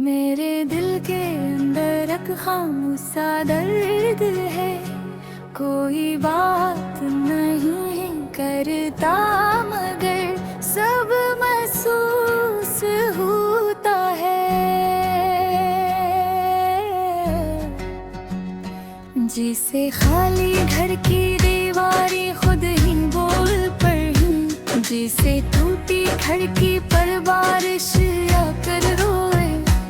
मेरे दिल के अंदर एक खामोशा दर्द है, कोई बात नहीं करता मगर सब महसूस होता है। जिसे खाली घर की दीवारें खुद ही बोल पड़ी, जिसे टूटी खिड़की पर बारिश आकर रोए,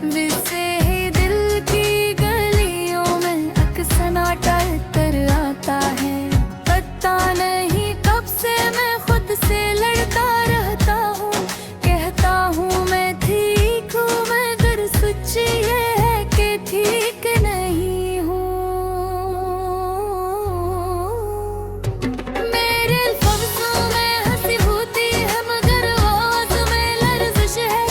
जिसे दिल की गलियों में अक्सर सन्नाटा तर आता है। पता नहीं कब से मैं खुद से लड़ता रहता हूँ, कहता हूँ मैं ठीक हूँ मगर सच ये है कि ठीक नहीं हूँ। मेरे लफ्ज़ों में हंसी होती है मगर आवाज़ में लर्ज़िश है,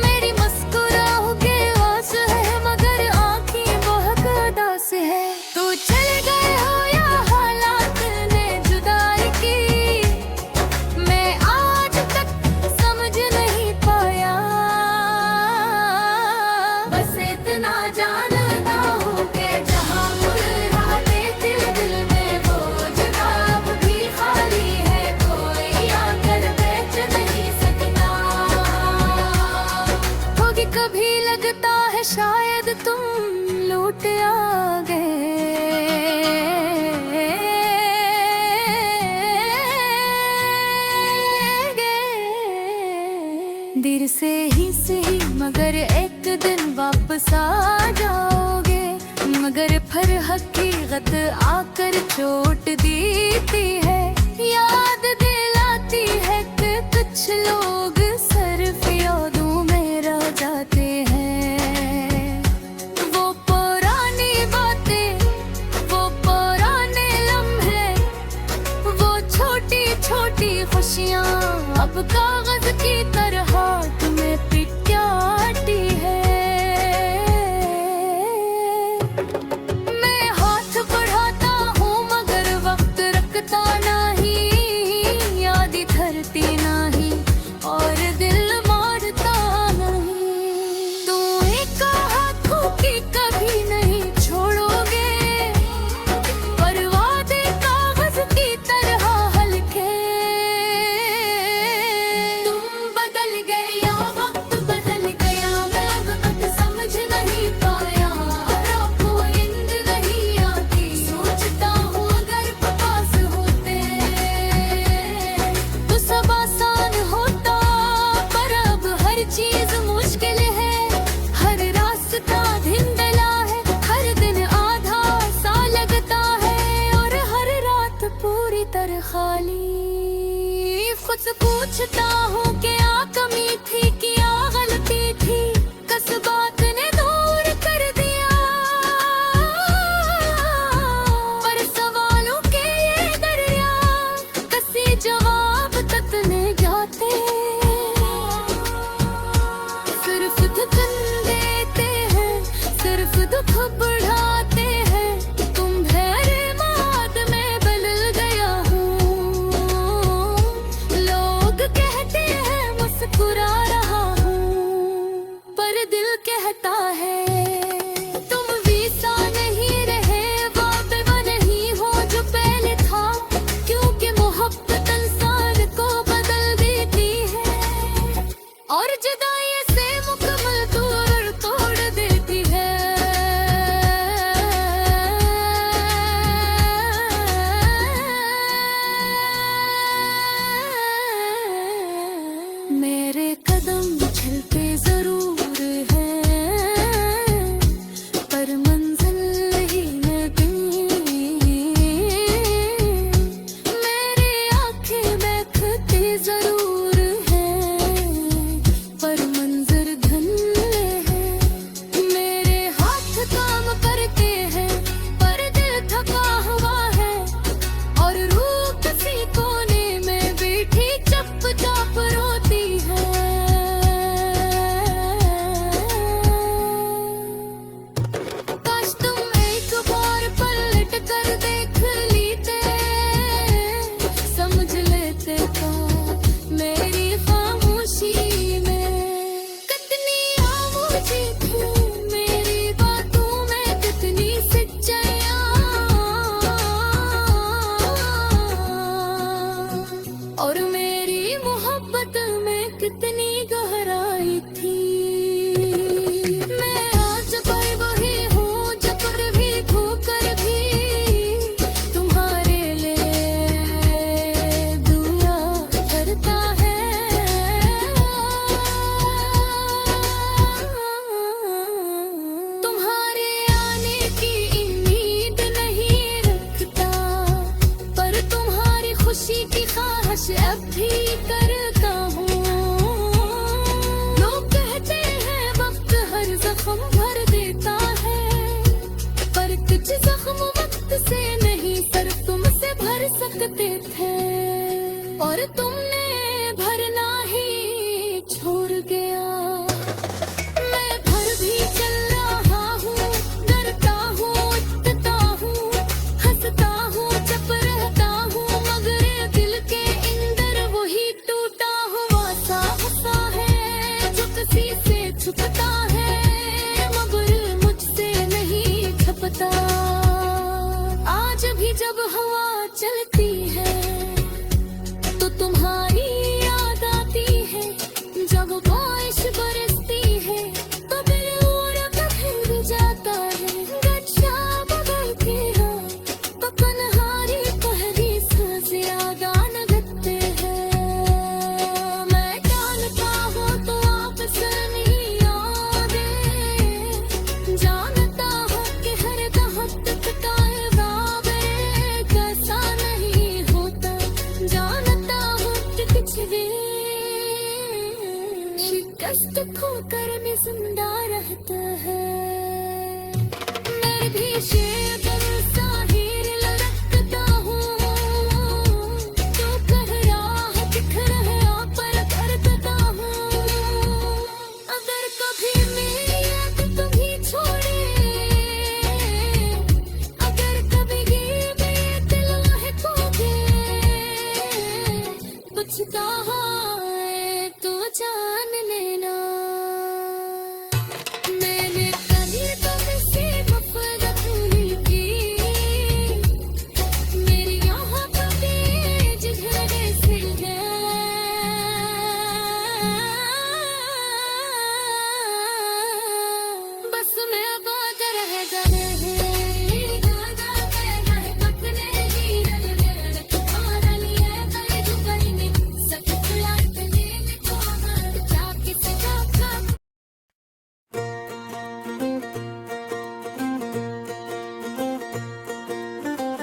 मेरी मुस्कुराहट के आवाज़ है मगर आँखें बहुत उदास है। तू चल गए हो या हालात ने जुदाई की, मैं आज तक समझ नहीं पाया। बस इतना जानता हूँ कि जहाँ मुस्कुराते दिल में वो जगह अब भी खाली है, कोई आकर बेच नहीं सकता। होगी कभी लगता है शायद तुम लौट आ गए। देर से ही सही मगर एक दिन वापस आ जाओगे, मगर फिर हकीकत आकर चोट देती है, याद दिलाती है कि कुछ लोग सिर्फ यादों में रह जाते हैं। वो पुरानी बातें, वो पुराने लम्हे, वो छोटी छोटी खुशियाँ अब कागज की तरह तुम्हें पिटाती है। मैं हाथ बढ़ाता हूँ मगर वक्त रखता नहीं, यादें धरती नहीं और दिल मारता नहीं। तू एक हाथों की कभी नहीं छोड़ोगे, पर वादे कागज की तरह हल्के। तुम बदल गए या वक्त बदल गया, मैं अब तक समझ नहीं पाया। रातों नींद नहीं आती, सोचता हूँ अगर पास होते तो सब आसान होता, पर अब हर चीज मुश्किल है। हर रास्ता धुंधला है, हर दिन आधा सा लगता है और हर रात पूरी तरह खाली। खुद से पूछता हूँ क्या कमी थी, क्या गलती थी, किस बात ने दूर कर दिया। पर सवालों के ये दरिया किसी जवाब तक नहीं जाते, सिर्फ थकन देते हैं, सिर्फ दुख बढ़ाते हैं। तुम मेरे माद में बदल गया हूँ, लोग कहते हैं मुस्कुरा रहा हूँ, पर दिल कहता है तुम वैसा नहीं रहे, वाक़िफ़ नहीं हो जो पहले था। क्योंकि मोहब्बत इंसान को बदल देती है और जुदाई से मुकम्मल दूर तोड़ देती है। मेरे कदम चलते जरूर हैं, पर मंजिल ही नहीं। मेरी आँखें देखती जरूर हैं, पर मंजर धुंधले हैं। मेरे हाथ काम करते हैं, पर दिल थका हुआ है और रूह किसी कोने में बैठी चुपचाप रोती है। काश तुम एक बार पलट कर देख लेते, समझ लेते तो मेरी खामोशी में कितनी आमोशी थी। लगते थे और तुमने भरना ही छोड़ गया। मैं भर भी चल रहा हूँ, डरता हूँ, उठता हूँ, हंसता हूँ, चुप रहता हूँ, मगर ये दिल के अंदर वही टूटा हुआ सा हंसा है जो किसी से छुपता है मगर मुझसे नहीं छपता। आज भी जब हवा चलती है तो तुम्हारी याद आती है, जब बारिश बरसती है तो दिल उड़क फिर जाता है। गच्छा बदल के हो तो कन्हारी पहली सांस याद आने लगते हैं। मैं जानता हूँ तो आपसे नहीं यादें, जानता हूँ कि हर दहक तकता है बाबे कैसा नहीं होता, जानता हूँ कि कुछ भी शिकस्त खोकर भी जिंदा रहता है। मैं भी शेर सा हीर लड़कता हूँ, जो कह रहा दिख रहा पर करता हूँ। अगर कभी मेरी याद तुम्हें छोड़े, अगर कभी ये मेरे दिल है खो गए, पूछता है तो जान लेना। मैंने कभी तुमसे नफरत नहीं की, मेरी यहाँ कभी जिगरे से है। बस मैं बात रह गए हैं दादा कहना है पकने जी रल तुम्हारा लिए करे जो करेंगे सब लाइफ लेने को हमारे जाके सजा का।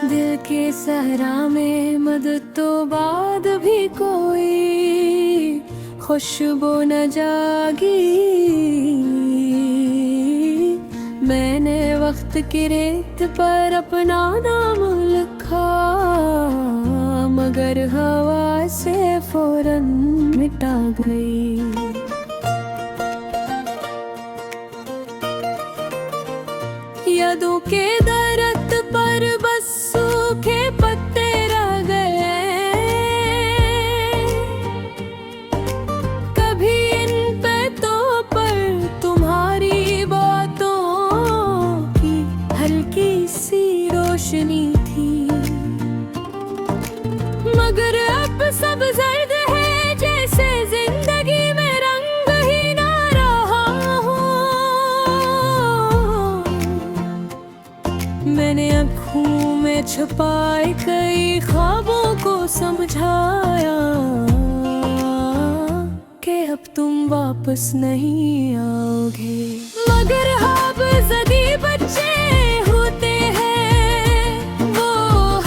दिल के सहरा में मदद तो बाद भी कोई खुशबू न जागी। मैंने वक्त की रेत पर अपना नाम लिखा, मगर हवा से फौरन मिटा गई। यादों के दरख्त पर बस सूखे पत्ते रह गए, कभी इन पत्तों पर तुम्हारी बातों की हल्की सी रोशनी थी, मगर अब सब जर्द है जैसे जिंदगी में रंग ही ना रहा हूँ। मैंने आँखों में छुपाए कई ख्वाबों को समझाया कि अब तुम वापस नहीं आओगे, मगर अब जदी बच्चे होते हैं वो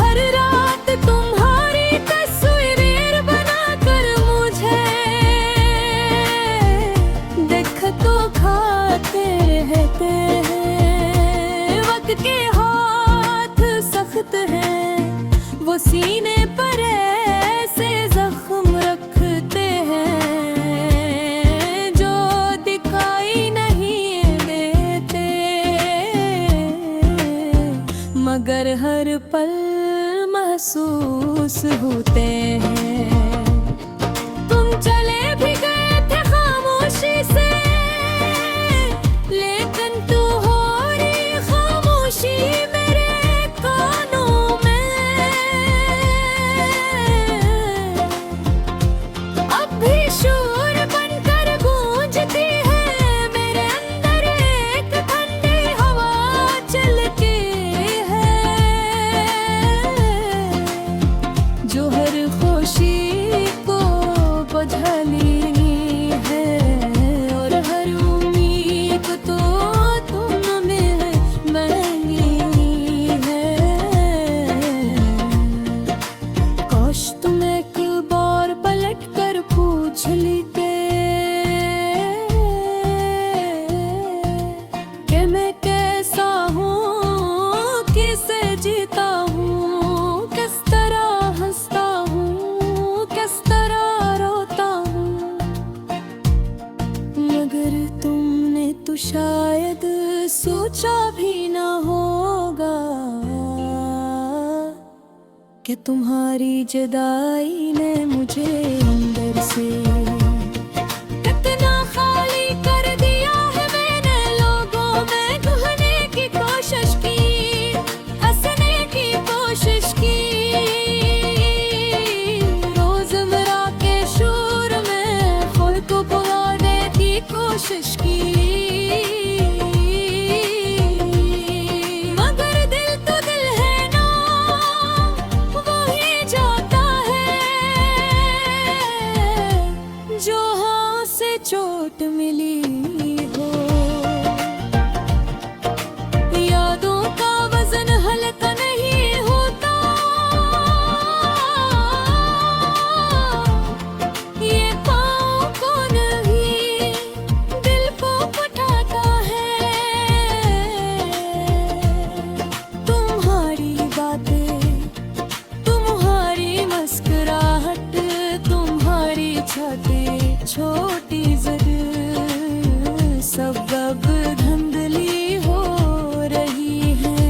हर रात तुम्हारी तस्वीर बनाकर मुझे देख तो खाते रहते हैं। वक्त के हाथ सख्त हैं, वो सीने पर ऐसे जख्म रखते हैं जो दिखाई नहीं देते, मगर हर पल महसूस होते हैं। तुम चले भी गए थे खामोशी से, लेकिन तू हो रही खामोशी मेरे कानों में। अब भी शोर बनकर गूंजती है मेरे अंदर, एक ठंडी हवा चलती है जो हर खुशी शायद सोचा भी ना होगा कि तुम्हारी जुदाई ने मुझे अंदर से कितना खाली कर दिया है मैंने। लोगों में कहने की कोशिश की, हंसने की कोशिश की, रोजमर्रा के शोर में खुद को भुलाने की कोशिश की। चोट मिली हो यादों का वजन हल्का नहीं होता, ये पाँव को नहीं दिल को उठाता है। तुम्हारी बातें, तुम्हारी मुस्कुराहट, तुम्हारी छातें छोटी जद सब अब धुंधली हो रही है,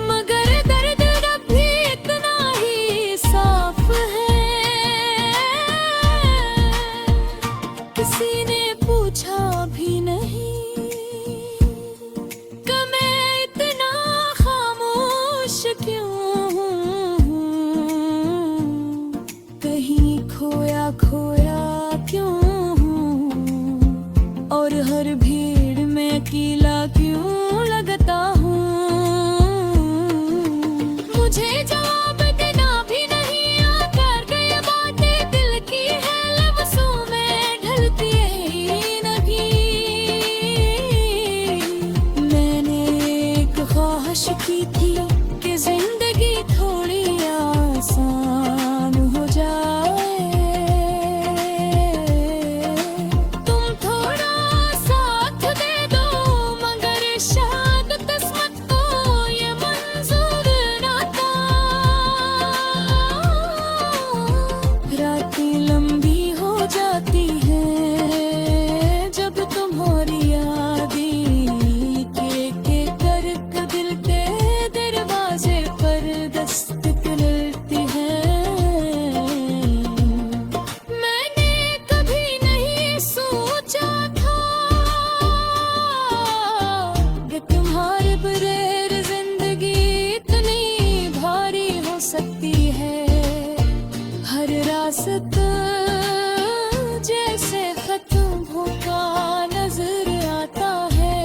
मगर दर्द अब भी इतना ही साफ है। किसी ने पूछा भी नहीं कि मैं इतना खामोश क्यों हूँ, कहीं खोया खोया क्यों हूँ, और हर भीड़ में अकेला क्यों लगता हूँ। मुझे जवाब देना भी नहीं आता, ये बातें दिल की है लफ्ज़ों में ढलती ही नहीं। मैंने एक ख्वाहिश की थी कि जिंदगी थोड़ी आसान हो जाए, लंबी हो जाती है जब तुम्हारी यादें के करक दिल के दरवाजे पर दस्तक करती है। मैंने कभी नहीं सोचा था कि तुम्हारे बगैर जिंदगी इतनी भारी हो सकती है। हर रास्ता जैसे खत्म होता नजर आता है,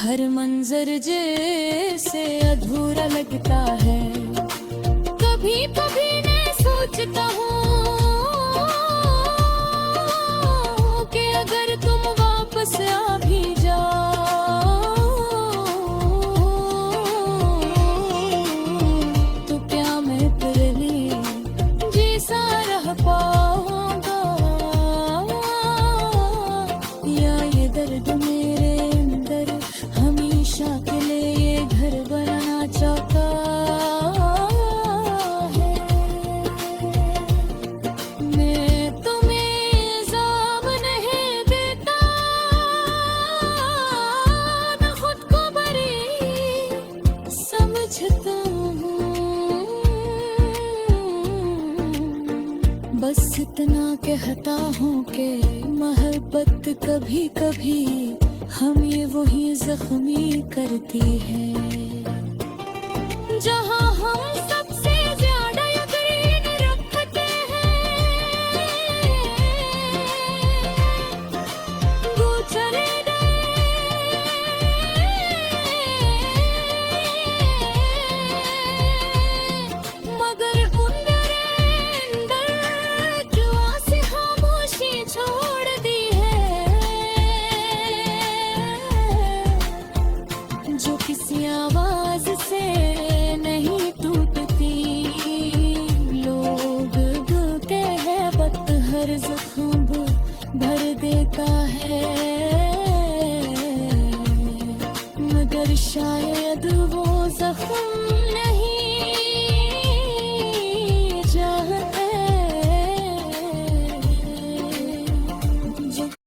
हर मंजर जैसे अधूरा लगता है। कभी कभी मैं सोचता हूँ कि अगर तुम वापस आ भी जाओ तो क्या मैं तेरे लिए जैसा रह पाऊंगा, या ये दर्द मेरे अंदर हमेशा के लिए ये घर बनाना चाहता है। मैं तुम्हें इल्जाम नहीं देता, न खुद को बरी समझता हूँ, बस इतना कहता हूँ कि मोहब्बत कभी कभी हमें वही जख्मी करती है जहाँ हम सबसे ज्यादा यकीन रखते हैं। वो चले गए मगर अंदर दुआ से खामोशी छोड़ दी है, जो किसी आवाज से नहीं टूटती। लोग बोलते हैं वक्त हर जख्म भर देता है, मगर शायद